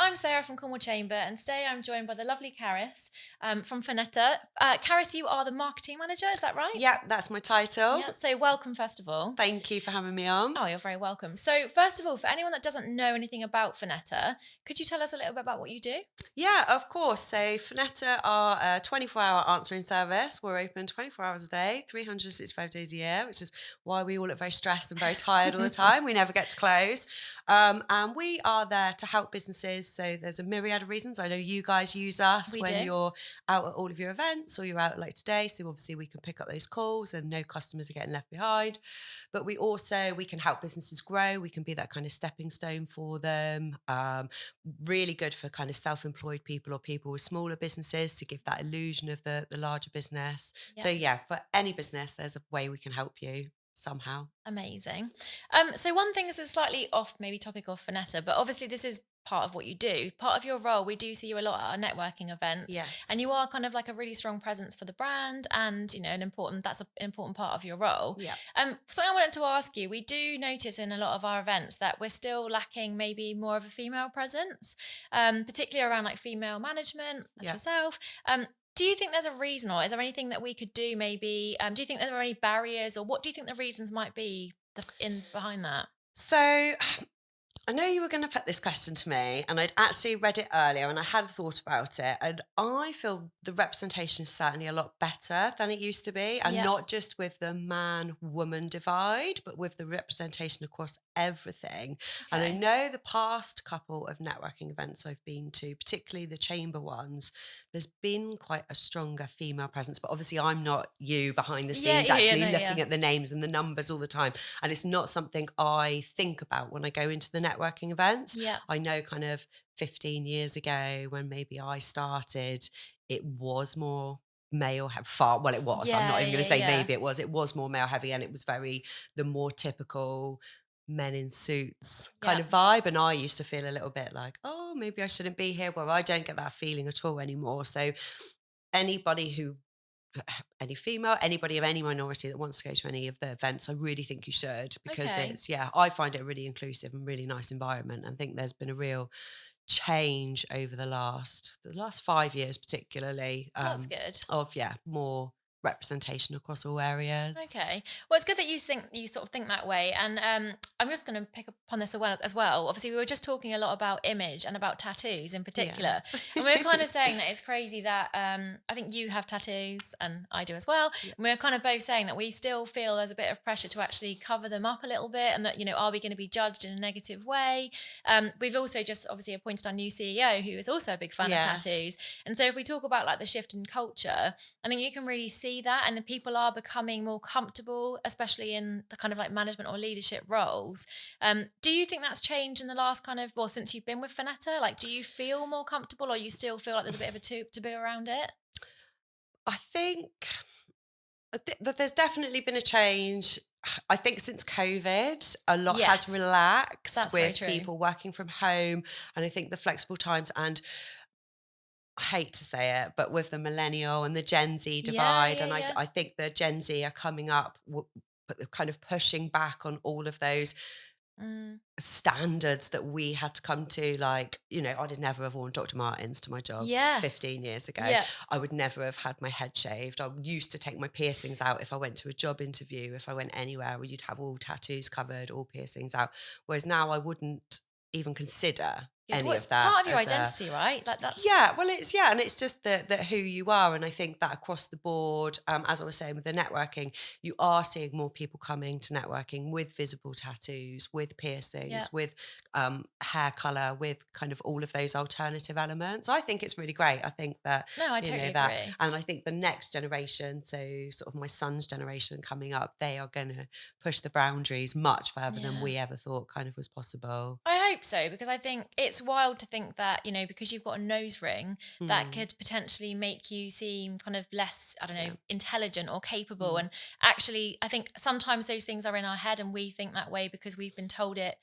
I'm Sarah from Cornwall Chamber, and today I'm joined by the lovely Karis from Finetta. Karis, you are the marketing manager, is that right? Yeah, that's my title. Yeah, so welcome first of all. Thank you for having me on. Oh, you're very welcome. So first of all, for anyone that doesn't know anything about Finetta, could you tell us a little bit about what you do? Yeah, of course. So Finetta are a 24-hour answering service. We're open 24 hours a day, 365 days a year, which is why we all look very stressed and very tired all the time. We never get to close. And we are there to help businesses. So there's a myriad of reasons. I know you guys use us We when do. you're out at all of your events or you're out like today. So obviously we can pick up those calls and no customers are getting left behind. But we can help businesses grow. We can be that kind of stepping stone for them. Really good for kind of self-employed people or people with smaller businesses to give that illusion of the larger business. Yeah. So yeah, for any business, there's a way we can help you somehow. Amazing. So one thing is a slightly off maybe topic of Finetta, but obviously this is part of what you do. Part of your role, we do see you a lot at our networking events. Yes. And you are kind of like a really strong presence for the brand and, that's an important part of your role. Yeah. Something I wanted to ask you, we do notice in a lot of our events that we're still lacking maybe more of a female presence, particularly around like female management, as Yeah. yourself. Do you think there's a reason, or is there anything that we could do maybe? Do you think there are any barriers, or what do you think the reasons might be behind that? So I know you were going to put this question to me, and I'd actually read it earlier and I had thought about it. And I feel the representation is certainly a lot better than it used to be. And Yeah. not just with the man-woman divide, but with the representation across everything. And I Okay. know the past couple of networking events I've been to, particularly the chamber ones, there's been quite a stronger female presence. But obviously I'm not you behind the scenes looking at the names and the numbers all the time. And it's not something I think about when I go into the networking events. Yeah. I know kind of 15 years ago when maybe I started, it was more male far well it was I'm not even going to say maybe it was more male heavy, and it was very the more typical men in suits kind of vibe, and I used to feel a little bit like, oh, maybe I shouldn't be here. Well, I don't get that feeling at all anymore. So any female, anybody of any minority that wants to go to any of the events, I really think you should, because Okay. I find it a really inclusive and really nice environment. And I think there's been a real change over the last 5 years, particularly That's good. of more representation across all areas. Okay. Well, it's good that you sort of think that way, and I'm just going to pick up on this as well. Obviously, we were just talking a lot about image and about tattoos in particular, Yes. and we were kind of saying that it's crazy that I think you have tattoos and I do as well. Yeah. And we were kind of both saying that we still feel there's a bit of pressure to actually cover them up a little bit, and that are we going to be judged in a negative way? We've also just obviously appointed our new CEO, who is also a big fan of tattoos, and so if we talk about like the shift in culture, I think you can really see that, and people are becoming more comfortable, especially in the kind of like management or leadership roles. Do you think that's changed in the last since you've been with Finetta? Like, do you feel more comfortable, or you still feel like there's a bit of a taboo around it? I think that there's definitely been a change. I think since COVID, a lot has relaxed. That's very with true. people working from home, and I think the flexible times, and I hate to say it, but with the millennial and the Gen Z divide, and I think the Gen Z are coming up, but they're kind of pushing back on all of those standards that we had to come to. Like, I'd never have worn Dr. Martens to my job 15 years ago. Yeah. I would never have had my head shaved. I used to take my piercings out if I went to a job interview, if I went anywhere where you'd have all tattoos covered, all piercings out. Whereas now I wouldn't even consider any it's of that. part of your identity, right? Like that's And it's just that who you are. And I think that across the board, as I was saying with the networking, you are seeing more people coming to networking with visible tattoos, with piercings, with hair colour, with kind of all of those alternative elements. I think it's really great. I think that I totally agree. And I think the next generation, so sort of my son's generation coming up, they are going to push the boundaries much further than we ever thought kind of was possible. I hope so, because I think it's wild to think that, because you've got a nose ring, that could potentially make you seem kind of less, I don't know, intelligent or capable. And actually, I think sometimes those things are in our head and we think that way because we've been told it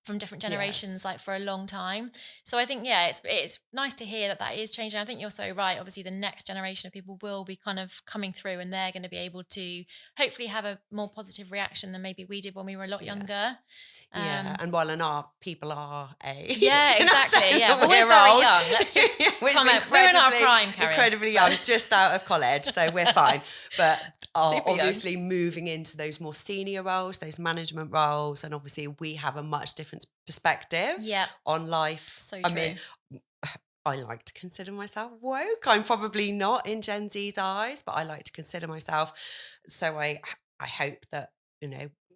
from different generations, like for a long time. So I think, it's nice to hear that is changing. I think you're so right. Obviously, the next generation of people will be kind of coming through, and they're going to be able to hopefully have a more positive reaction than maybe we did when we were a lot younger. And while our people our age. Yeah, exactly. Yeah, but we're very young. Let's just comment. We're in our prime, Karis. Incredibly young, just out of college, so we're fine. But obviously moving into those more senior roles, those management roles, and obviously we have a much different perspective on life. So true. I mean, I like to consider myself woke. I'm probably not in Gen Z's eyes, but I like to consider myself. So I hope that,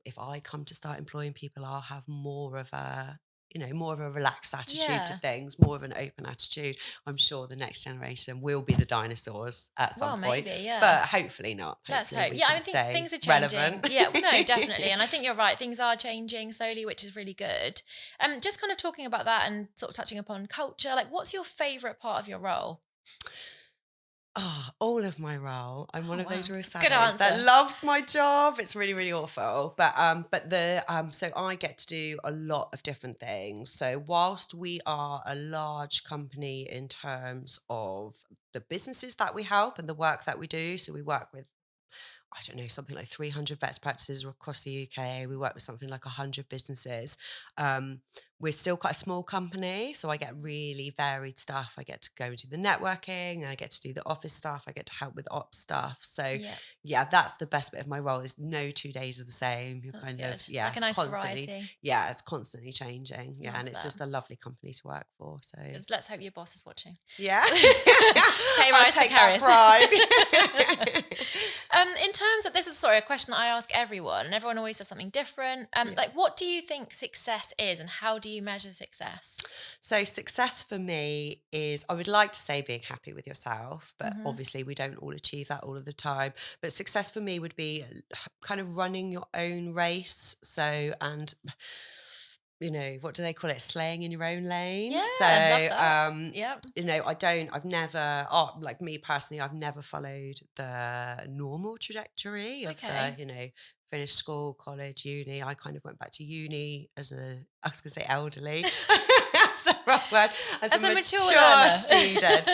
if I come to start employing people, I'll have more of a relaxed attitude to things, more of an open attitude. I'm sure the next generation will be the dinosaurs at some point. Maybe, but hopefully not. Let's hope. I think things are changing. Relevant. Yeah, no, definitely. And I think you're right. Things are changing slowly, which is really good. Just kind of talking about that and sort of touching upon culture, like what's your favourite part of your role? All of my role. I'm one of those real savages that loves my job. It's really, really awful. But so I get to do a lot of different things. So whilst we are a large company in terms of the businesses that we help and the work that we do, so we work with, I don't know, something like 300 vets practices across the UK. We work with something like 100 businesses. We're still quite a small company, so I get really varied stuff. I get to go and do the networking, and I get to do the office stuff. I get to help with ops stuff. So that's the best bit of my role. There's no 2 days are the same. You're that's kind good. of like a nice variety. Yeah, it's constantly changing. Yeah, and it's just a lovely company to work for. So let's hope your boss is watching. Yeah, I'll take that bribe. In terms of this is a question that I ask everyone, and everyone always says something different. Like, what do you think success is, and how do you measure success? So success for me is, I would like to say being happy with yourself, but obviously we don't all achieve that all of the time. But success for me would be kind of running your own race. So, and what do they call it? Slaying in your own lane. Yeah, so, I've never, like me personally, I've never followed the normal trajectory of finished school, college, uni. I kind of went back to uni I was going to say elderly. That's the wrong word. As a mature student.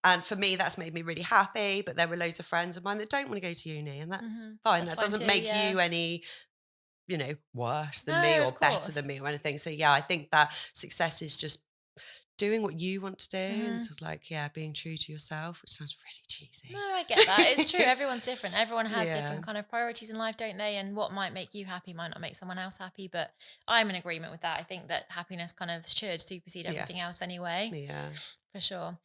And for me, that's made me really happy. But there were loads of friends of mine that don't want to go to uni, and that's fine. That doesn't make you any worse than me or better than me or anything. So I think that success is just doing what you want to do and sort of like, being true to yourself, which sounds really cheesy. No, I get that. It's true. Everyone's different. Everyone has different kind of priorities in life, don't they? And what might make you happy might not make someone else happy. But I'm in agreement with that. I think that happiness kind of should supersede everything else anyway. Yeah. For sure.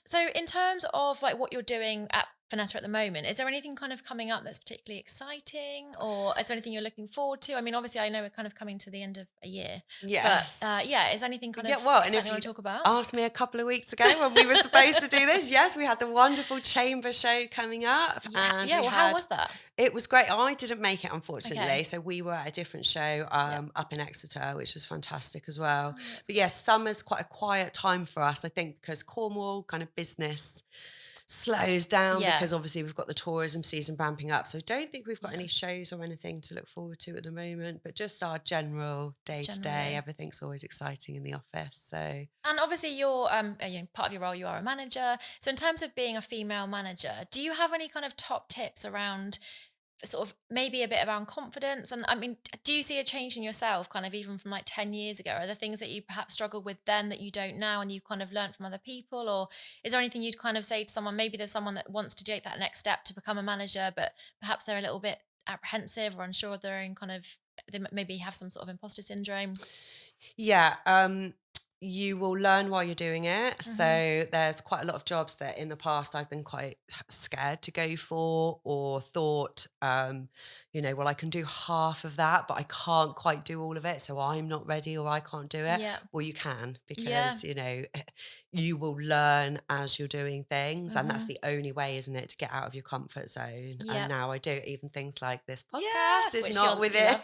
So in terms of like what you're doing at Finetta at the moment, is there anything kind of coming up that's particularly exciting, or is there anything you're looking forward to? I mean, obviously I know we're kind of coming to the end of a year. Yes. But is there anything kind of exciting you want to talk about? Asked me a couple of weeks ago when we were supposed to do this. Yes, we had the wonderful chamber show coming up. And how was that? It was great. I didn't make it, unfortunately. So we were at a different show up in Exeter, which was fantastic as well. But yes, summer's quite a quiet time for us, I think, because Cornwall kind of business slows down because obviously we've got the tourism season ramping up. So I don't think we've got any shows or anything to look forward to at the moment, but just our general day-to-day, everything's always exciting in the office. So, and obviously you're part of your role, you are a manager. So in terms of being a female manager, do you have any kind of top tips around sort of maybe a bit around confidence? And I mean, do you see a change in yourself kind of even from like 10 years ago? Are there things that you perhaps struggled with then that you don't now and you kind of learned from other people? Or is there anything you'd kind of say to someone, maybe there's someone that wants to take that next step to become a manager, but perhaps they're a little bit apprehensive or unsure of their own kind of, they maybe have some sort of imposter syndrome? You will learn while you're doing it. So there's quite a lot of jobs that in the past I've been quite scared to go for, or thought, well, I can do half of that, but I can't quite do all of it. So I'm not ready, or I can't do it. Well, you can, because, you will learn as you're doing things. And that's the only way, isn't it, to get out of your comfort zone. And now I do even things like this podcast is not with it.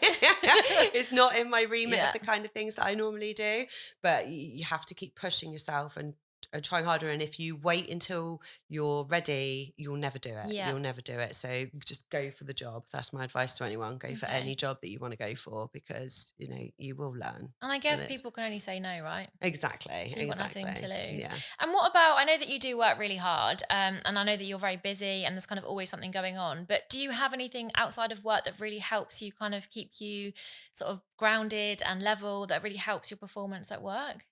It's not in my remit of the kind of things that I normally do. But you have to keep pushing yourself and trying harder. And if you wait until you're ready, you'll never do it. You'll never do it. So just go for the job. That's my advice to anyone. Go for any job that you want to go for, because, you will learn. And I guess people can only say no, right? Exactly. So you've got nothing to lose. Yeah. And what about, I know that you do work really hard, and I know that you're very busy and there's kind of always something going on, but do you have anything outside of work that really helps you kind of keep you sort of grounded and level, that really helps your performance at work?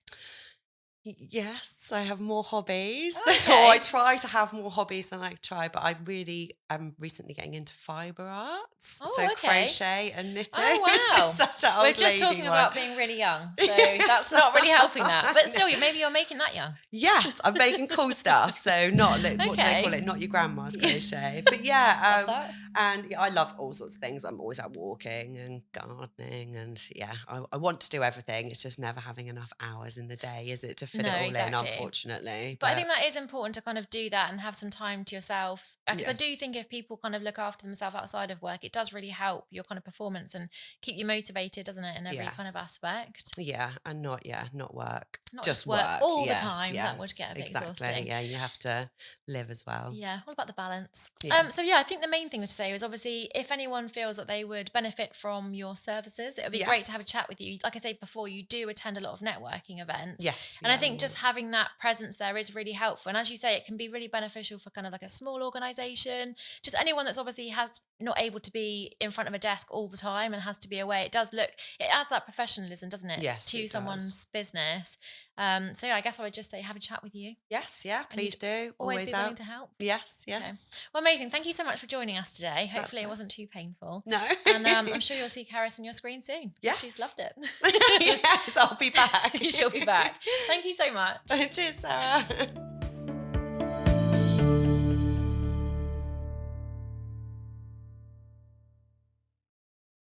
Yes, I have more hobbies. Okay. Or I try to have more hobbies than I try, but I really am recently getting into fiber arts. So Oh, okay. crochet and knitting, Oh, which is wow. such an We're old just lady talking one. about being really young. So that's Yes, not really helping that. But I still, know. maybe you're making that young. Yes, I'm making cool stuff. So not like, what do they call Okay. it? Not your grandma's Yeah. crochet. But yeah, Love that. and yeah, I love all sorts of things. I'm always out walking and gardening, and yeah, I want to do everything. It's just never having enough hours in the day, is it, to fit No, it all in, exactly. unfortunately. But I But think that is important to kind of do that and have some time to yourself. Because I do yes. think if people kind of look after themselves outside of work, it does really help your kind of performance and keep you motivated, doesn't it, in every kind of Yes. aspect? Yeah, and not work. Not just Just work work. all the Yes, time. That would yes, get a bit exactly. exhausting. Yeah, you have to live as well. Yeah, all about the balance. So Yes. yeah, I think the main thing to say was obviously if anyone feels that they would benefit from your services, it would be great to have a Yes. chat with you. Like I said before, you do attend a lot of networking events. Yes. And I Yeah, think just always. having that presence there is really helpful. And as you say, it can be really beneficial for kind of like a small organization, just anyone that's obviously has not able to be in front of a desk all the time and has to be away. It adds that professionalism, doesn't it, Yes, to it does. someone's business. So yeah, I guess I would just say have a chat with you Yes, yeah, and you'd please do. always Always be willing out. to help. Yes, Okay. yes. Well, amazing. Thank you so much for joining us today. That's Hopefully, it right. wasn't too painful. No. And I'm sure you'll see Karis on your screen soon. She's Yes. loved it. Yes, I'll be back. She'll be back. Thank you so much. Cheers, Sarah.